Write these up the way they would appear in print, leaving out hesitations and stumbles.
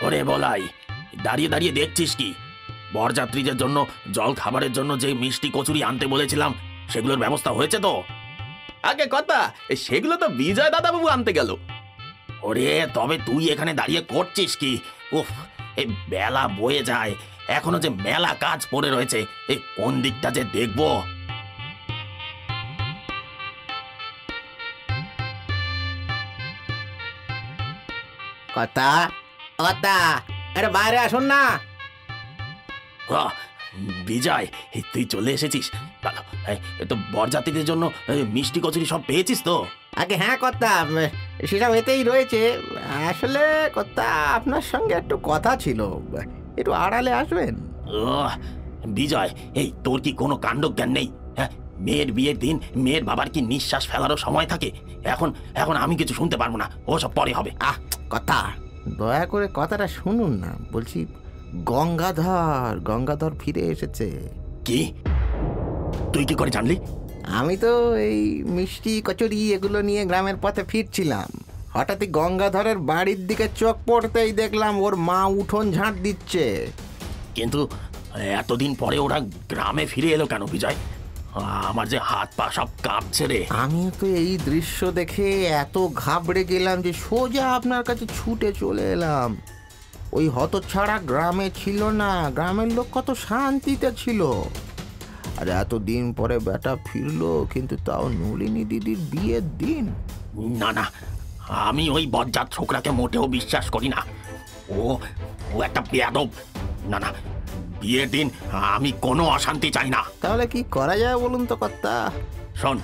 ওরে বলাই, দাঁড়িয়ে দাঁড়িয়ে দেখছিস কি? বরযাত্রীদের জন্য জল খাবারের জন্য যে মিষ্টি কচুরি আনতে বলেছিলাম সেগুলোর ব্যবস্থা হয়েছে তো? আগে কথা, সেগুলো তো বিজয় দাদাবাবু আনতে গেল। ওরে তবে তুই এখানে দাঁড়িয়ে করছিস কি? উফ, এই বেলা বয়ে যায়, এখনো যে মেলা কাজ পড়ে রয়েছে, এই কোন দিকটা যে দেখবো। কথা কথা, আরে বাইরে আসুন না। আহ, বিজয়, তুই চলে এসেছিস, ভালো। তো বরযাত্রীদের জন্য মিষ্টি কচুরি সব পেয়েছিস তো? আগে হ্যাঁ কথা, সেসব এতেই রয়েছে। আসলে কথা, আপনার সঙ্গে একটু কথা ছিল, একটু আড়ালে আসবেন? বিজয়, এই তোর কি কোনো কাণ্ডজ্ঞান নেই? হ্যাঁ, মেয়ের বিয়ের দিন মেয়ের বাবার কি নিঃশ্বাস ফেলারও সময় থাকে? এখন এখন আমি কিছু শুনতে পারবো না, ওসব পরে হবে। কথা, দয়া করে কথাটা শুনুন না। বলছি, গঙ্গাধর ফিরে এসেছে। কি? তুই কি করে জানলি? আমি তো এই মিষ্টি কচুরি এগুলো নিয়ে গ্রামের পথে ফিরছিলাম, হঠাৎই গঙ্গাধরের বাড়ির দিকে চোখ পড়তেই দেখলাম ওর মা উঠোন ঝাঁট দিচ্ছে। কিন্তু এতদিন পরে ওরা গ্রামে ফিরে এলো কেন বিজয়? আমার যে হাত পা সব কাঁপছে রে। আমিও তো এই দৃশ্য দেখে এত ঘাবড়ে গেলাম যে সোজা আপনার কাছে ছুটে চলে এলাম। ওই হতচ্ছাড়া গ্রামে ছিল না, গ্রামের লোক কত শান্তিতে ছিল। আর এতদিন পরে বেটা ফিরলো, কিন্তু তাও নলিনী দিদির বিয়ের দিন। না না, আমি ওই বজ্জাত ছোকরাকে মোটেও বিশ্বাস করি না। ও ও একটা বেয়াদব। না না, বিয়ের দিন আমি কোনো অশান্তি চাই না। তাহলে কি করা যায় বলুন তো কর্তা? শোন,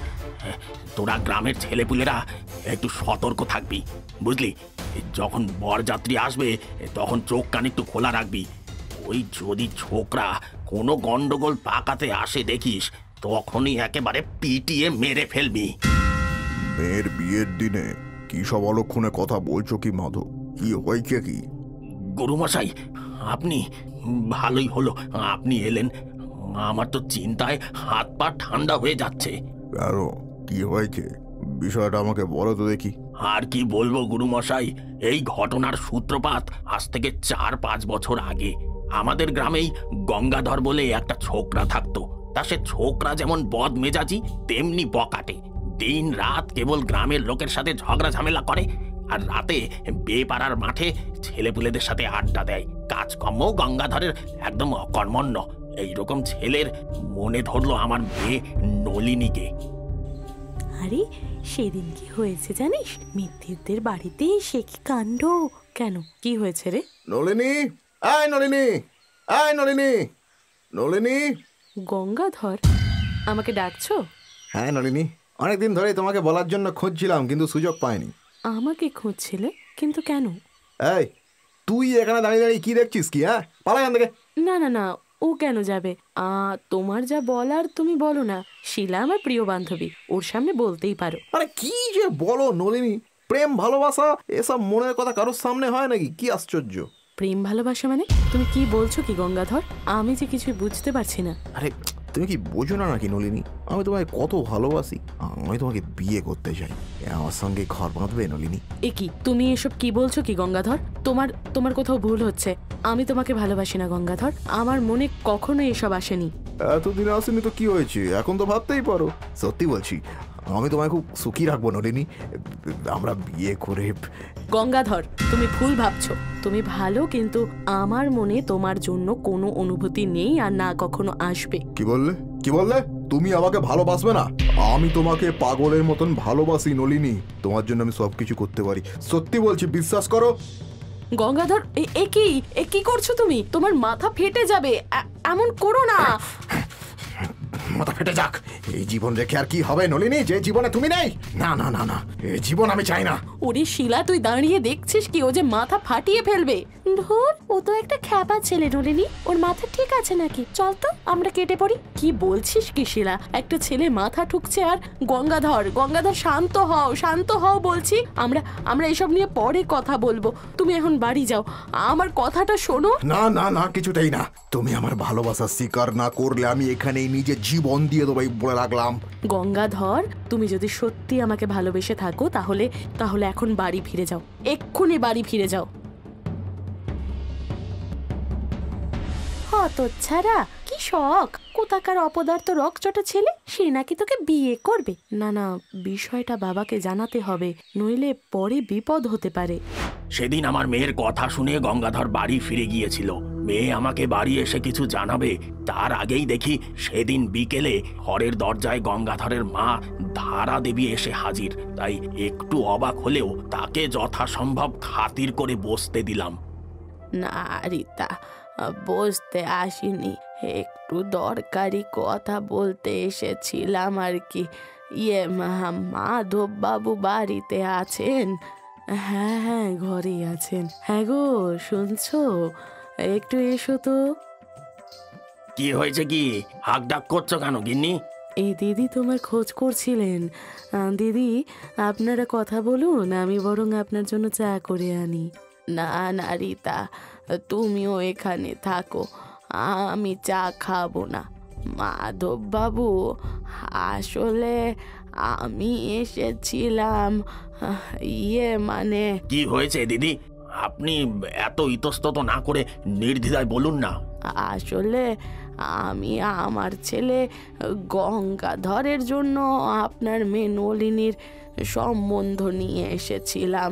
তোরা গ্রামের ছেলেপুলেরা একটু সতর্ক থাকবি, বুঝলি? যখন বরযাত্রী আসবে তখন চোখ কান একটু খোলা রাখবি। ওই যদি ছোকরা কোনো গন্ডগোল পাকাতে আসে দেখিস, তখনই একেবারে পিটিয়ে মেরে ফেলবি। মেয়ের বিয়ের দিনে কি সব অলক্ষণে কথা বলছো কি মাধব? কি হয়েছে কি? গুরুমশাই, আপনি ভালোই হলো আপনি এলেন। আমার তো চিন্তায় হাত পা ঠান্ডা হয়ে যাচ্ছে। আরো কি হয়েছে বিষয়টা আমাকে বলো তো দেখি। আর কি বলবো গুরুমশাই, এই ঘটনার সূত্রপাত আজ থেকে 4-5 বছর আগে। আমাদের গ্রামেই গঙ্গাধর বলে একটা ছোকরা থাকতো। তা সে ছোকরা যেমন বদ মেজাজি তেমনি বকাটে। দিন রাত কেবল গ্রামের লোকের সাথে ঝগড়া ঝামেলা করে, আর রাতে বেপাড়ার মাঠে ছেলেপুলেদের সাথে আড্ডা দেয়। কাজকর্ম গঙ্গাধরের একদম অকর্মণ্য। এইরকম ছেলের মনে ধরলো আমার মেয়ে নলিনীকে। আরে সেদিন কি হয়েছে জানিস? মিত্তিরদের বাড়িতে সে কি কাণ্ড! কেন, কি হয়েছে রে? নলিনী, আয় নলিনী, আয় নলিনী, নলিনী। গঙ্গাধর, আমাকে ডাকছো? হ্যাঁ নলিনী, অনেকদিন ধরে তোমাকে বলার জন্য খুঁজছিলাম, কিন্তু সুযোগ পাইনি। আমাকে খুঁজছিলে? কিন্তু কেন? এই, তুই এখানে দাঁড়িয়ে দাঁড়িয়ে কি দেখছিস কি? হ্যাঁ, পালা এখান থেকে। না না না, ও কেন যাবে? তোমার যা বলার তুমি বলো না। শিলা আমার প্রিয় বান্ধবী, ওর সামনে বলতেই পারো। আরে কি যে বলো নলিনী, প্রেম ভালোবাসা এসব মনের কথা কারোর সামনে হয় নাকি? কি আশ্চর্য! প্রেম ভালোবাসা মানে? তুমি কি বলছো কি গঙ্গাধর? আমি যে কিছুই বুঝতে পারছি না। আরে তুমি কি বোঝো না নাকি নলিনী, আমি তোমায় কত ভালোবাসি। আমি তোমাকে বিয়ে করতে চাই, আমার সঙ্গে ঘর বাঁধবে নলিনী? এ কি তুমি এসব কি বলছো কি গঙ্গাধর? তোমার কোথাও ভুল হচ্ছে। আমি তোমাকে ভালোবাসি না গঙ্গাধর, আমার মনে কখনো এসব আসেনি। এতদিন আসেনি তো কি হয়েছে, এখন তো ভাবতেই পারো। সত্যি বলছি, আমি তোমায় খুব সুখী রাখবো নলিনী, আমরা বিয়ে করে। গঙ্গাধর, তুমি ভুল ভাবছো। তুমি ভালো, কিন্তু আমার মনে তোমার জন্য কোনো অনুভূতি নেই, আর না কখনো আসবে। কি বললে? কি বললে? তুমি আমাকে ভালোবাসবে না? আমি তোমাকে পাগলের মতন ভালোবাসি নলিনী, তোমার জন্য আমি সবকিছু করতে পারি। সত্যি বলছি, বিশ্বাস করো। গঙ্গাধর, এ কি করছো তুমি? তোমার মাথা ফেটে যাবে, এমন করো না। মাথা ফেটে যাক, এই জীবন রেখে আর কি হবে নলিনী, যে জীবনে তুমি নেই? না না না না, এই জীবন আমি চাই না। ওরে শিলা, তুই দাঁড়িয়ে দেখছিস কি? ও যে মাথা ফাটিয়ে ফেলবে। ধুর, ও তো একটা খ্যাপা ছেলে নলিনী, ওর মাথা ঠিক আছে নাকি? চল তো আমরা কেটে পড়ি। কি বলছিস কি শিলা? একটা ছেলে মাথা ঠুকছে আর গঙ্গাধর শান্ত হও বলছি। আমরা এসব নিয়ে পরে কথা বলবো। তুমি এখন বাড়ি যাও, আমার কথাটা শোনো। না না না, কিছুতেই না। তুমি আমার ভালোবাসা স্বীকার না করলে আমি এখানেই নিজে জীবন দিয়ে দেবো, বলে রাখলাম। গঙ্গাধর, তুমি যদি সত্যি আমাকে ভালোবেসে থাকো তাহলে এখন বাড়ি ফিরে যাও, এক্ষুনি বাড়ি ফিরে যাও। হতচ্ছাড়া, কি শখ কোথাকার অপদার্থ রকচটা ছেলে, সে নাকি তোকে বিয়ে করবে। না না, বিষয়টা বাবাকে জানাতে হবে, নইলে পরে বিপদ হতে পারে। সেদিন আমার মেয়ের কথা শুনে গঙ্গাধর বাড়ি ফিরে গিয়েছিল। মেয়ে আমাকে বাড়ি এসে কিছু জানাবে তার আগেই দেখি সেদিন বিকেলে ঘরের দরজায় গঙ্গাধরের মা ধারা দেবী এসে হাজির। তাই একটু অবাক হলেও তাকে যথাসম্ভব খাতির করে বসতে দিলাম। না রীতা, বসতে আসিনি, একটু দরকারি কথা বলতে এসেছিলাম আর কি। মাধব বাবু বাড়িতে আছেন? হ্যাঁ হ্যাঁ, ঘরেই আছেন। হ্যাঁ গো, শুনছো? একটু এসো তো। কি হয়েছে, কি হাক ডাক করছো কেন গিন্নি? এই দিদি তোমার খোঁজ করছিলেন। দিদি, আপনারা কথা বলুন, আমি বরং আপনার জন্য চা করে আনি। না না রীতা, তুমিও এখানে থাকো, আমি চা খাবো না। মাধব বাবু, আসলে আমি এসেছিলাম, মানে। কি হয়েছে দিদি? আপনি এত ইতস্তত না করে নির্দ্বিধায় বলুন না। আসলে আমি আমার ছেলে গঙ্গাধরের জন্য আপনার মেয়ে নলিনীর সম্বন্ধ নিয়ে এসেছিলাম।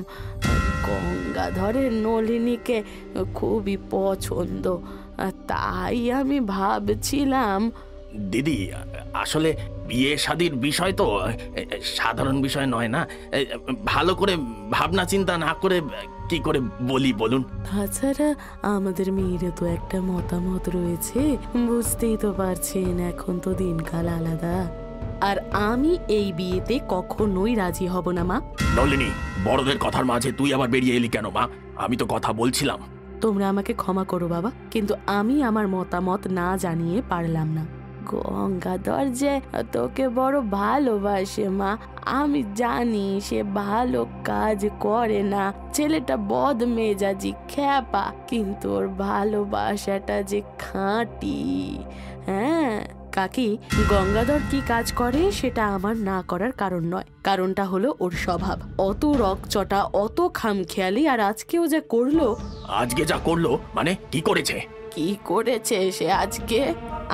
গঙ্গাধরের নলিনীকে খুবই পছন্দ, তাই আমি ভাবছিলাম। দিদি, আসলে বিয়ে শাদির বিষয় তো সাধারণ বিষয় নয় না। ভালো করে ভাবনা চিন্তা না করে কি করে বলি বলুন? তাছাড়া আমাদের মেয়েরও তো একটা মতামত রয়েছে, বুঝতেই তো পারছেন, এখন তো দিনকাল আলাদা। আর আমি এই বিয়েতে কখনোই রাজি হব না মা। নলিনী, বড়দের কথার মাঝে তুই আবার বেরিয়ে এলি কেন মা? আমি তো কথা বলছিলাম। তোমরা আমাকে ক্ষমা করো বাবা, কিন্তু আমি আমার মতামত না জানিয়ে পারলাম না। গঙ্গাধর যে তোকে বড় ভালোবাসে মা, আমি জানি সে ভালো কাজ করে না, ছেলেটা বদমেজাজি খ্যাপা, কিন্তু ওর ভালোবাসাটা যে খাঁটি। হ্যাঁ কাকি, গঙ্গাধর কি কাজ করে সেটা আমার না করার কারণ নয়, কারণটা হলো ওর স্বভাব, অত রকচটা, অত খামখেয়ালি। আর আজকেও যা করলো। আজকে যা করলো মানে কি করেছে? কি করেছে সে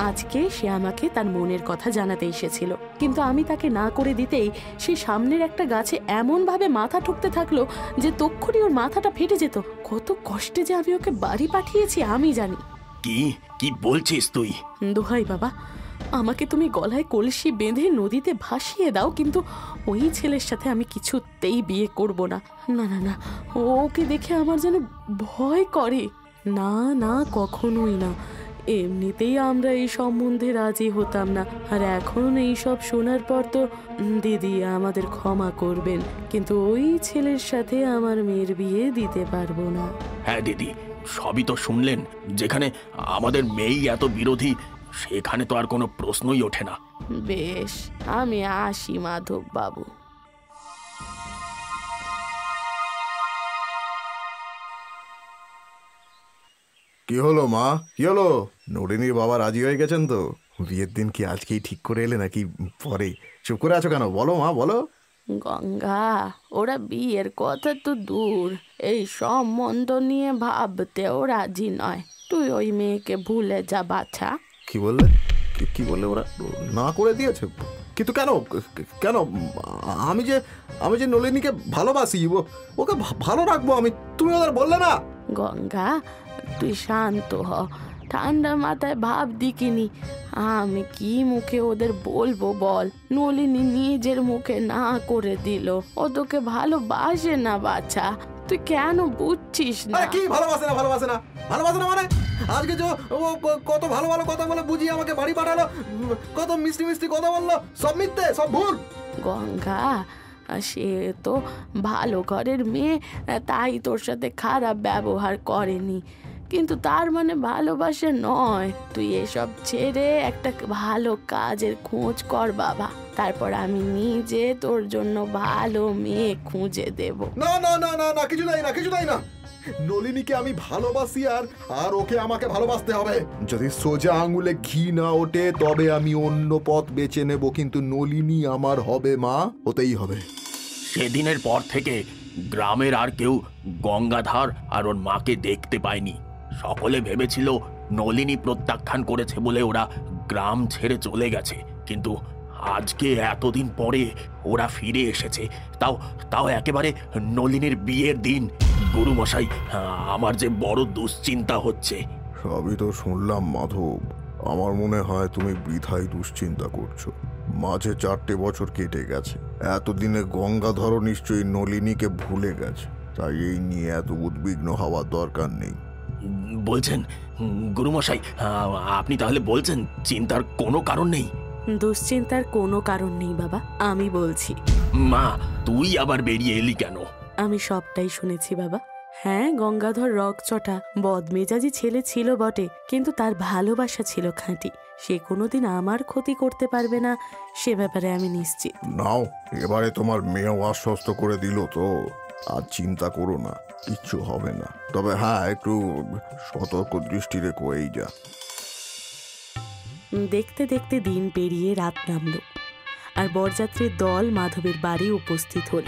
আজকে সে আমাকে তার মনের কথা জানাতে এসেছিল, কিন্তু আমি তাকে না করে দিতেই সে সামনের একটা গাছে এমন ভাবে মাথা ঠুকতে থাকলো যে তক্ষুনি ওর মাথাটা ফেটে যেত। কত কষ্টে যে আমি ওকে বাড়ি পাঠিয়েছি আমি জানি। কি কি বলছিস তুই? দোহাই বাবা, আমাকে তুমি গলায় কলসি বেঁধে নদীতে ভাসিয়ে দাও, কিন্তু ওই ছেলের সাথে আমি কিছুতেই বিয়ে করব না। না না না, ওকে দেখে আমার যেন ভয় করে। না না, কখনোই না। এমনিতেই আমরা এই সম্বন্ধে রাজি হতাম না, আর এখন এই সব শোনার পর তো দিদি আমাদের ক্ষমা করবেন, কিন্তু ওই ছেলের সাথে আমার মেয়ের বিয়ে দিতে পারবো না। হ্যাঁ দিদি, সবই তো শুনলেন। যেখানে আমাদের মেয়েই এত বিরোধী, সেখানে তো আর কোনো প্রশ্নই ওঠে না। বেশ, আমি আসি মাধব বাবু। কি হলো মা, কি হলো? নলিনীর বাবা রাজি হয়ে গেছেন তো? বিয়ের দিন কি আজকেই ঠিক করে এলে নাকি পরে? চুপ করে আছো কেন? বলো মা, বলো। গঙ্গা, ওরা বিয়ের কথা তো দূর, এই সম্বন্ধ নিয়ে ভাবতেও রাজি নয়। তুই ওই মেয়েকে ভুলে যা বাছা। কি বললে? কি বললে? ওরা না করে দিয়েছে? কিন্তু কেন কেন? আমি যে নলিনীকে ভালোবাসি, ওকে ভালো রাখবো আমি, তুমি ওদের বললে না? গঙ্গা, তুই শান্ত হ, ঠান্ডা মাথায় ভাব দিকিনি। আমি কি মুখে ওদের বলবো বল? নলিনী নিজের মুখে না করে দিল, ও তোকে ভালোবাসে না বাছা, তুই কেন বুঝছিস না? কি ভালোবাসে না? ভালোবাসে না মানে আজকে যে ও কত ভালো ভালো কথা বলে বুঝিয়ে আমাকে বাড়ি পাঠালো, কত মিষ্টি মিষ্টি কথা বললো, সব মিথ্যে, সব ভুল। গঙ্গা, সে তো ভালো ঘরের মেয়ে, তাই তোর সাথে খারাপ ব্যবহার করেনি, কিন্তু তার মানে ভালোবাসে নয়। তুই এসব ছেড়ে একটা ভালো কাজের খোঁজ কর বাবা, তারপর আমি নিজে তোর জন্য ভালো মেয়ে খুঁজে দেব। না না না না না, কিছু নাই না, কিছু নাই না। নলিনীকে আমি ভালোবাসি, আর ওকে আমাকে ভালোবাসতে হবে। যদি সোজা আঙুলে ঘি না ওঠে তবে আমি অন্য পথ বেছে নেব, কিন্তু নলিনী আমার হবে মা, হতেই হবে। সেদিনের পর থেকে গ্রামের আর কেউ গঙ্গাধর আর ওর মাকে দেখতে পায়নি। সকলে ভেবেছিল নলিনী প্রত্যাখ্যান করেছে বলে ওরা গ্রাম ছেড়ে চলে গেছে, কিন্তু আজকে এতদিন পরে ওরা ফিরে এসেছে, তাও তাও একেবারে নলিনীর বিয়ের দিন। গুরুমশাই, আমার যে বড় দুশ্চিন্তা হচ্ছে। সবই তো শুনলাম মাধব, আমার মনে হয় তুমি বৃথাই দুশ্চিন্তা করছো। মাঝে 4টে বছর কেটে গেছে, এতদিনে গঙ্গাধরও নিশ্চয়ই নলিনীকে ভুলে গেছে, তাই এই নিয়ে এত উদ্বিগ্ন হওয়ার দরকার নেই। বলছেন গুরুমশাই, আপনি তাহলে বলছেন চিন্তার কোনো কারণ নেই? দুশ্চিন্তার কোনো কারণ নেই বাবা, আমি বলছি। মা, তুই আবার বেরিয়ে এলি কেন? আমি সবটাই শুনেছি বাবা। হ্যাঁ, গঙ্গাধর রকচটা বদমেজাজি ছেলে ছিল বটে, কিন্তু তার ভালোবাসা ছিল খাঁটি। সে কোনোদিন আমার ক্ষতি করতে পারবে না, সে ব্যাপারে আমি নিশ্চিত। নাও, এবারে তোমার মেয়েও আশ্বস্ত করে দিল তো, আর চিন্তা করো না, কিচ্ছু হবে না। তবে হ্যাঁ, একটু সতর্ক দৃষ্টি রেখো, এই যা। দেখতে দেখতে দিন পেরিয়ে রাত নামল, আর বরযাত্রীর দল মাধবের বাড়ি উপস্থিত হল।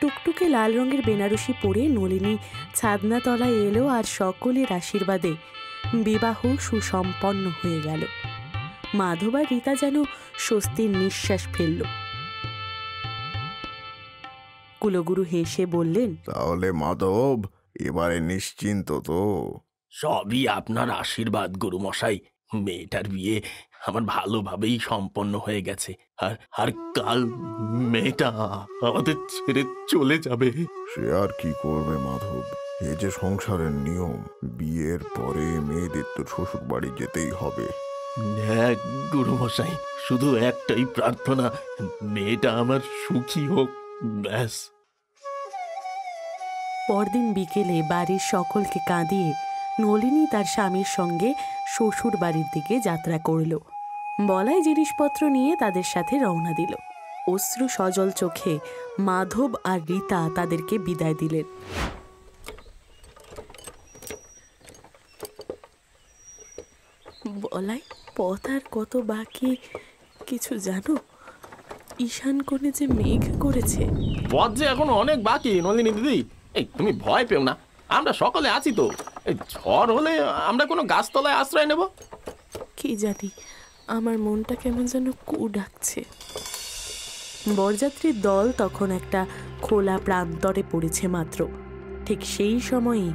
টুকটুকে লাল রঙের বেনারসি পরে নলিনী ছাদনা তলায় এলো, আর সকলের আশীর্বাদে বিবাহ সুসম্পন্ন হয়ে গেল। মাধব আর রীতা যেন স্বস্তির নিঃশ্বাস ফেলল। কুলগুরু হেসে বললেন, তাহলে মাধব, এবারে নিশ্চিন্ত তো? সবই আপনার আশীর্বাদ গুরুমশাই। মেয়েটার বিয়ে আমার ভালোভাবেই সম্পন্ন হয়ে গেছে, আর কাল মেয়েটা আমাদের ছেড়ে চলে যাবে। সে আর কি করবে মাধব, এ যে সংসারের নিয়ম, বিয়ের পরে মেয়েদের তো শ্বশুর বাড়ি যেতেই হবে। হ্যাঁ গুরুমশাই, শুধু একটাই প্রার্থনা, মেয়েটা আমার সুখী হোক, ব্যাস। পরদিন বিকেলে বাড়ির সকলকে কাঁদিয়ে নলিনী তার স্বামীর সঙ্গে শ্বশুর বাড়ির দিকে যাত্রা করল। বলাই জিনিসপত্র নিয়ে তাদের সাথে রওনা দিল। অশ্রু সজল চোখে মাধব আর রীতা তাদেরকে বিদায় দিলেন। বলাই, পথ আর কত বাকি কিছু জানো? ঈশান কোণে যে মেঘ করেছে। পথ যে এখনো অনেক বাকি নলিনী দিদি। এই তুমি ভয় পেও না, আমরা সকলে আছি তো। এই ঝড় হলে আমরা কোনো গাছতলায় আশ্রয় নেব। কি জানি, আমার মনটা কেমন যেন কু ডাকছে। বরযাত্রীর দল তখন একটা খোলা প্রান্তরে পড়েছে মাত্র। ঠিক সেই সময়ই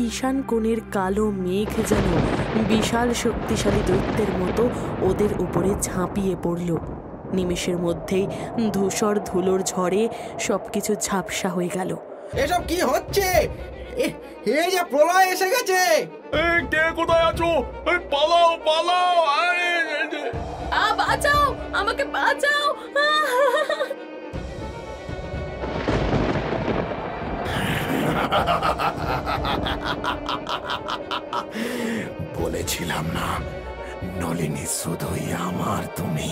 ঈশান কোণের কালো মেঘ যেন বিশাল শক্তিশালী দৈত্যের মতো ওদের উপরে ঝাঁপিয়ে পড়ল। নিমেষের মধ্যেই ধূসর ধুলোর ঝড়ে সবকিছু ঝাপসা হয়ে গেল। এসব কি হচ্ছে? এই যে প্রলয় এসে গেছে। কে কোথায় আছো? পালাও পালাও! বাঁচাও, আমাকে বাঁচাও! বলেছিলাম না, নলিনী শুধুই আমার, তুমি,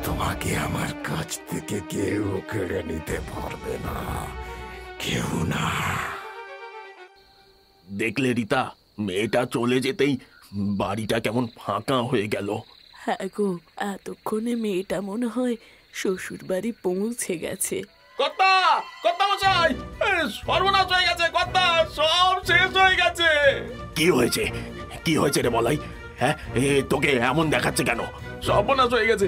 তোমাকে আমার কাছ থেকে কেউ কেড়ে নিতে পারবে না, কেউ না। দেখলে রীতা, মেয়েটা চলে যেতেই বাড়িটা কেমন ফাঁকা হয়ে গেল। হ্যাঁ গো, এতক্ষণে মেয়েটা মনে হয় শ্বশুর বাড়ি পৌঁছে গেছে। কর্তা, কর্তা মশাই, সর্বনাশ হয়ে গেছে কর্তা, সব শেষ হয়ে গেছে। কি হয়েছে? কি হয়েছে রে বলাই? হ্যাঁ, তোকে এমন দেখাচ্ছে কেন? সর্বনাশ হয়ে গেছে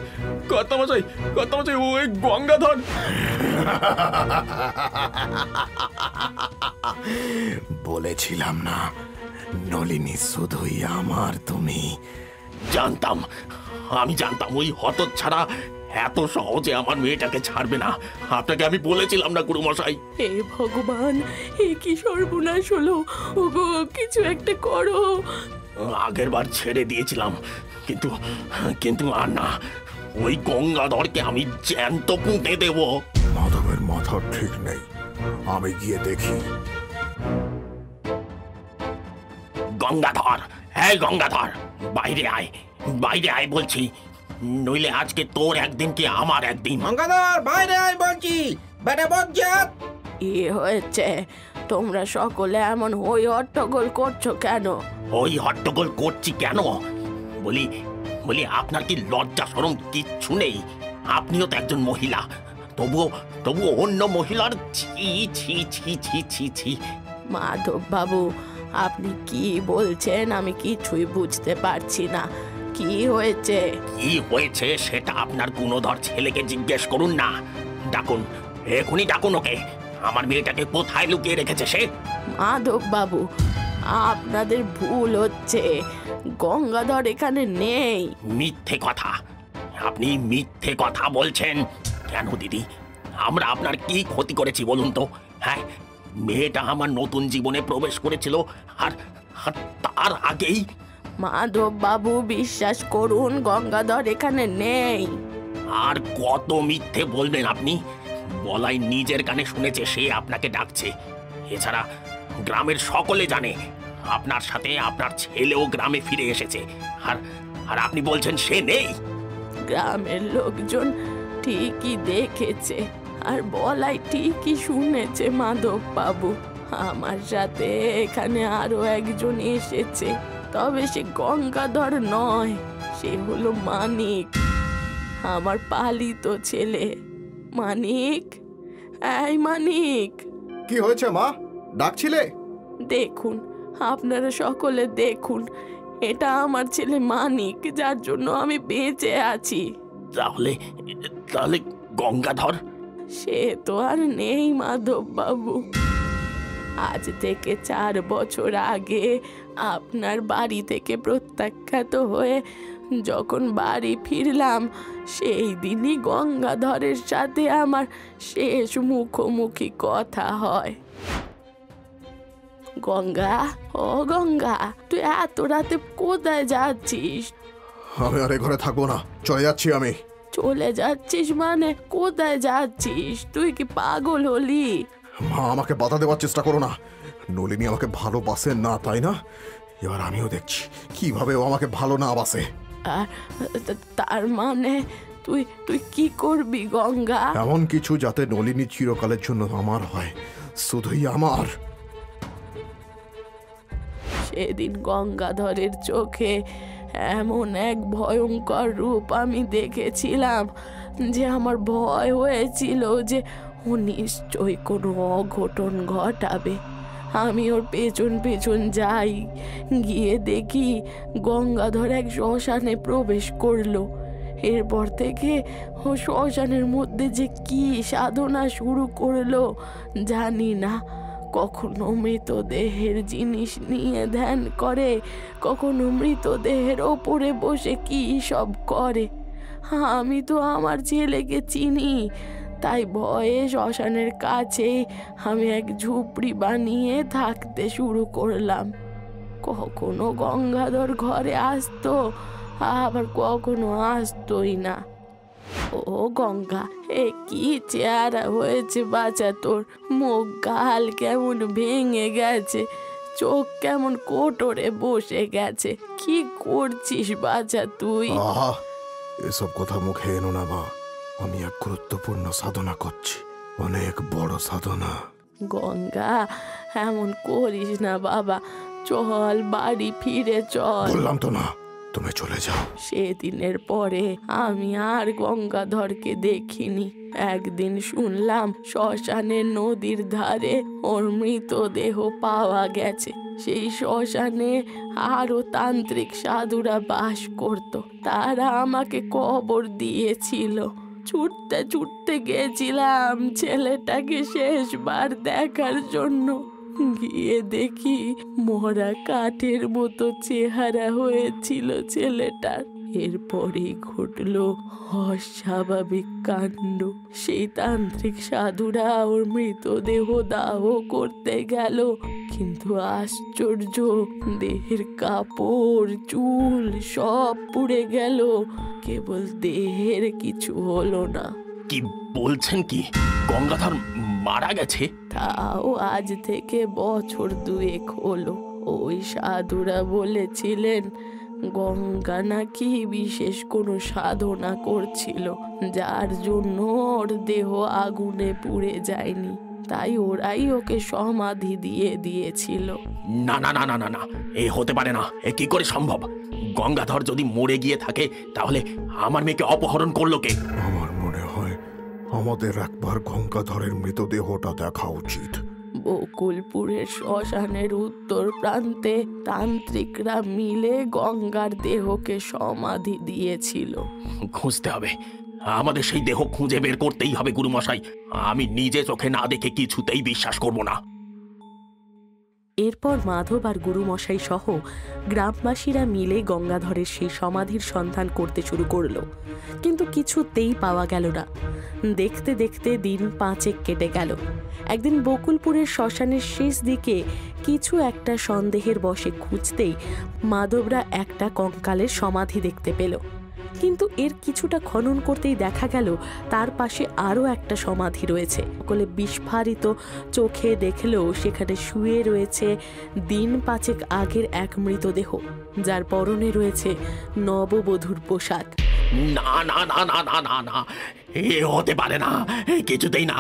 কর্তা মশাই, কর্তা মশাই, ওই গঙ্গাধর। বলেছিলাম না, নলিনী শুধুই আমার, তুমি। জানতাম, আমি জানতাম ওই হতচ্ছাড়া এত সহজে আমার মেয়েটাকে ছাড়বে না। আপনাকে আমি বলেছিলাম না গুরুমশাই? হে ভগবান, এ কি সর্বনাশ হলো! ওগো, কিছু একটা করো। আগের বার ছেড়ে দিয়েছিলাম, কিন্তু কিন্তু আর না। ওই গঙ্গাধরকে আমি জ্যান্ত পুঁতে দেব। মাধবের মাথা ঠিক নেই, আমি গিয়ে দেখি। গঙ্গাধর, হ্যাঁ গঙ্গাধর, বাইরে আয়, বাইরে আয় বলছি, নইলে আজকে তোর একদিন কি আমার একদিন। গঙ্গাধর, বাইরে আয় বলছি, বেটা বজ্জাত। এ হয়েছে, তোমরা সকলে এমন হই হট্টগোল করছো কেন? ওই হট্টগোল করছি কেন? বলি বলি আপনার কি লজ্জা শরম কিচ্ছু নেই? আপনিও তো একজন মহিলা, তবুও অন্য মহিলার ছি ছি ছি ছি ছি ছি। মাধব বাবু, আপনি কি বলছেন আমি কিছুই বুঝতে পারছি না। কি হয়েছে? কি হয়েছে সেটা আপনার গুণধর ছেলেকে জিজ্ঞেস করুন না। ডাকুন, এখনই ডাকুন ওকে। আমার মেয়েটাকে কোথায় লুকিয়ে রেখেছে সে? মাধব বাবু, আপনাদের ভুল হচ্ছে, গঙ্গাধর এখানে নেই। মিথ্যে কথা, আপনি মিথ্যে কথা বলছেন কেন দিদি? আমরা আপনার কি ক্ষতি করেছি বলুন তো? হ্যাঁ, মেয়েটা আমার নতুন জীবনে প্রবেশ করেছিল, আর আর তার আগেই। মাধব বাবু, বিশ্বাস করুন গঙ্গাধর এখানে নেই। আর কত মিথ্যে বলবেন আপনি? বলাই নিজের কানে শুনেছে সে আপনাকে ডাকছে। এছাড়া গ্রামের সকলে জানে আপনার সাথে আপনার ছেলেও গ্রামে ফিরে এসেছে, আর আর আপনি বলছেন সে নেই। গ্রামের লোকজন ঠিকই দেখেছে, আর বলাই ঠিকই শুনেছে মাধব বাবু। আমার সাথে এখানে আরো একজন এসেছে, তবে সে গঙ্গাধর নয়, সে হলো মানিক, আমার পালিত ছেলে। মানিক, এই মানিক, কি হয়েছে মা, ডাকছিলে? দেখুন, আপনারা সকলে দেখুন, এটা আমার ছেলে মানিক, যার জন্য আমি বেঁচে আছি। তাহলে তাহলে গঙ্গাধর? সে তো আর নেই মাধব বাবু। আজ থেকে 4 বছর আগে আপনার বাড়ি থেকে প্রত্যাখ্যাত হয়ে যখন বাড়ি ফিরলাম, সেই দিনই গঙ্গাধরের সাথে আমার শেষ মুখোমুখি কথা হয়। গঙ্গা, ও গঙ্গা, তুই এত রাতে কোথায় যাচ্ছিস? আমি আর এ ঘরে থাকবো না, চলে যাচ্ছি আমি। চলে যাচ্ছিস মানে কোথায় যাচ্ছিস? তুই কি পাগল হলি? মা, আমাকে বাধা দেওয়ার চেষ্টা করো না। নলিনী আমাকে ভালোবাসে না, তাই না? এবার আমিও দেখছি কিভাবে ও আমাকে ভালো না বাসে। আর তার মানে তুই তুই কি করবি গঙ্গা? এমন কিছু যাতে নলিনী চিরকালের জন্য আমার হয়, শুধুই আমার। সেদিন গঙ্গাধরের চোখে এমন এক ভয়ঙ্কর রূপ আমি দেখেছিলাম যে আমার ভয় হয়েছিল যে ও নিশ্চয়ই কোনো অঘটন ঘটাবে। আমি ওর পেছন পেছন যাই, গিয়ে দেখি গঙ্গাধর এক শ্মশানে প্রবেশ করলো। এরপর থেকে ও শ্মশানের মধ্যে যে কি সাধনা শুরু করলো জানি না। কখনো মৃতদেহের জিনিস নিয়ে ধ্যান করে, কখনো মৃতদেহের ওপরে বসে কি সব করে। আমি তো আমার ছেলেকে চিনি, তাই ভয়ে শ্মশানের কাছেই আমি এক ঝুপড়ি বানিয়ে থাকতে শুরু করলাম। কখনো গঙ্গাধর ঘরে আসতো, আবার কখনো আসতোই না। ও গঙ্গা, এ কি চেহারা হয়েছে বাছা তোর? মুখ গাল কেমন ভেঙে গেছে, চোখ কেমন কোটরে বসে গেছে। কি করছিস বাছা তুই? আহা, এসব কথা মুখে এনো না মা। আমি এক গুরুত্বপূর্ণ সাধনা করছি, অনেক বড় সাধনা। গঙ্গা, এমন করিস না বাবা, চল বাড়ি ফিরে চল। বললাম তো না, তুমি চলে যাও। সেদিনের পরে আমি আর গঙ্গাধরকে দেখিনি। একদিন শুনলাম শ্মশানের নদীর ধারে ওর মৃতদেহ পাওয়া গেছে। সেই শ্মশানে আরো তান্ত্রিক সাধুরা বাস করত, তারা আমাকে কবর দিয়েছিল। ছুটতে ছুটতে গেছিলাম ছেলেটাকে শেষবার দেখার জন্য। গিয়ে দেখি মরা কাঠের মতো চেহারা হয়েছিল ছেলেটার। এরপরেই ঘটলো অস্বাভাবিক কাণ্ড। সেই তান্ত্রিক সাধুরা ওর মৃতদেহ দাহ করতে গেল, কিন্তু আশ্চর্য, দেহের কাপড় চুল সব পুড়ে গেল, কেবল দেহের কিছু হলো না। কি বলছেন? কি গঙ্গাধর মারা গেছে? তাও আজ থেকে বছর 2 হলো। ওই সাধুরা বলেছিলেন গঙ্গা নাকি বিশেষ কোনো সাধনা করছিল, যার জন্য ওর দেহ আগুনে পুড়ে যায়নি, তাই ওরাই ওকে সমাধি দিয়ে দিয়েছিল। না না না না না না, এ হতে পারে না। এ কি করে সম্ভব? গঙ্গাধর যদি মরে গিয়ে থাকে তাহলে আমার মেয়েকে অপহরণ করলো কে? আমার মনে হয় আমাদের একবার গঙ্গাধরের মৃতদেহটা দেখা উচিত। বকুলপুরের শ্মশানের উত্তর প্রান্তে তান্ত্রিকরা মিলে গঙ্গার দেহকে সমাধি দিয়েছিল। খুঁজতে হবে, আমাদের সেই দেহ খুঁজে বের করতেই হবে গুরুমশাই। আমি নিজে চোখে না দেখে কিছুতেই বিশ্বাস করব না। এরপর মাধব আর গুরুমশাই সহ গ্রামবাসীরা মিলে গঙ্গাধরের সেই সমাধির সন্ধান করতে শুরু করলো, কিন্তু কিছুতেই পাওয়া গেল না। দেখতে দেখতে দিন 5 কেটে গেল। একদিন বকুলপুরের শ্মশানের শেষ দিকে কিছু একটা সন্দেহের বশে খুঁজতেই মাধবরা একটা কঙ্কালের সমাধি দেখতে পেল, কিন্তু এর কিছুটা খনন করতেই দেখা গেল তার পাশে আরও একটা সমাধি রয়েছে। সকলে বিস্ফারিত চোখে দেখলেও সেখানে শুয়ে রয়েছে দিন 5 আগের এক মৃতদেহ, যার পরনে রয়েছে নববধূর পোশাক। না না না না না না না, এ হতে পারে না, কিছুতেই না।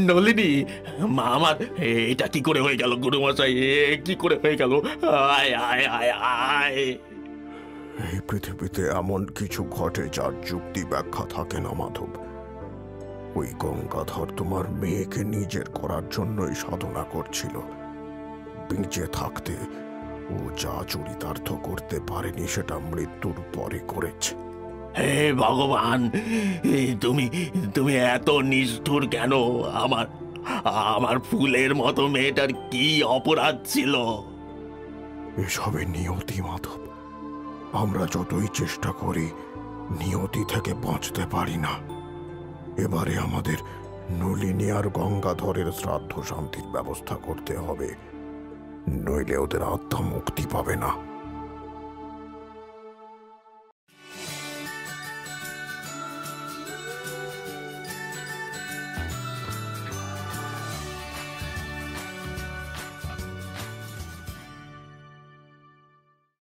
নলিনী, মা আমার, এটা কি করে হয়ে গেল গুরুমশাই? কি করে হয়ে গেল? আয় আয় আয় আয়। এই পৃথিবীতে এমন কিছু ঘটে যার যুক্তি ব্যাখ্যা থাকে না মাধব। ওই গঙ্গাধর তোমার মেয়েকে নিজের করার জন্যই সাধনা করছিল। বেঁচে থাকতে ও যা চরিতার্থ করতে পারেনি সেটা মৃত্যুর পরে করেছে। হে ভগবান, তুমি তুমি এত নিষ্ঠুর কেন? আমার ফুলের মতো মেয়েটার কি অপরাধ ছিল? এসবে নিয়তি মাধব। আমরা যতই চেষ্টা করি নিয়তি থেকে বাঁচতে পারি না। এবারে আমাদের নলিনী আর গঙ্গাধরের শ্রাদ্ধ শান্তির ব্যবস্থা করতে হবে, নইলে ওদের আত্মা মুক্তি পাবে না।